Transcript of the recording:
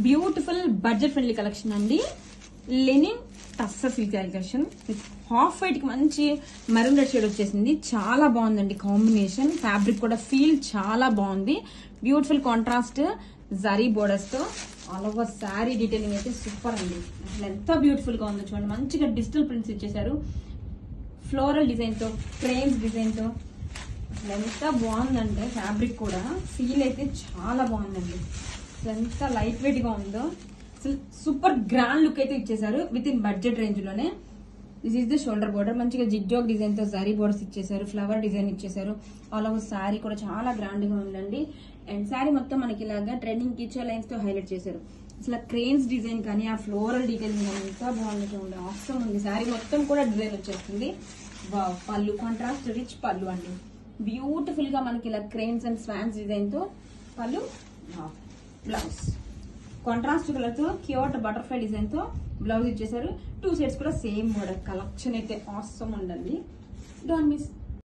Beautiful budget friendly collection అండి. Linen tussar silk collection with half white కి మంచి maroon red shade వచ్చేసింది. చాలా బాగుందండి కాంబినేషన్. ఫ్యాబ్రిక్ కూడా ఫీల్ చాలా బాగుంది. బ్యూటిఫుల్ కాంట్రాస్ట్ జరీ బోర్డర్స్ తో ఆల్ ఓవర్ శారీ డీటెయిలింగ్ అయితే సూపర్ అండి. అసలు ఎంత బ్యూటిఫుల్ గా ఉందో చూడండి. మంచిగా డిజిటల్ ప్రింట్స్ ఇచ్చేసారు. ఫ్లోరల్ డిజైన్ తో, ఫ్రేమ్స్ డిజైన్ తో అసలు ఎంత బాగుందంటే ఫ్యాబ్రిక్ కూడా ఫీల్ అయితే చాలా బాగుందండి. అసలు ఎంత లైట్ వెయిట్ గా ఉందో. అసలు సూపర్ గ్రాండ్ లుక్ అయితే ఇచ్చేసారు విత్ ఇన్ బడ్జెట్ రేంజ్ లోనే. This is the shoulder border. మంచిగా జిగ్జాగ్ డిజైన్ తో జరీ బోర్డర్స్ ఇచ్చేసారు. ఫ్లవర్ డిజైన్ ఇచ్చేసారు. ఆల్ ఓవర్ శారీ కూడా చాలా గ్రాండ్ గా ఉందండి. అండ్ శారీ మొత్తం మనకి ఇలాగా ట్రెండింగ్ కిచర్ లైన్స్ తో హైలైట్ చేశారు. అసలు క్రేన్స్ డిజైన్ కానీ ఆ ఫ్లోరల్ డీటెయిలింగ్ కానీ ఎంత బాగుంది చూడండి. ఆప్షన్ ఉంది. శారీ మొత్తం కూడా డిజైన్ వచ్చేస్తుంది. పళ్ళు కాంట్రాస్ట్ రిచ్ పళ్ళు అండి. బ్యూటిఫుల్ గా మనకి ఇలా క్రేన్స్ అండ్ స్వాన్స్ డిజైన్ తో పళ్ళు, బ్లౌజ్ కాంట్రాస్ట్ కలర్ తో క్యూట్ బటర్ఫ్లై డిజైన్ తో బ్లౌజ్ ఇచ్చేసారు. 2 సెట్స్ కూడా సేమ్ మోడల్. కలెక్షన్ అయితే ఆసమ్ ఉండండి. Don't miss.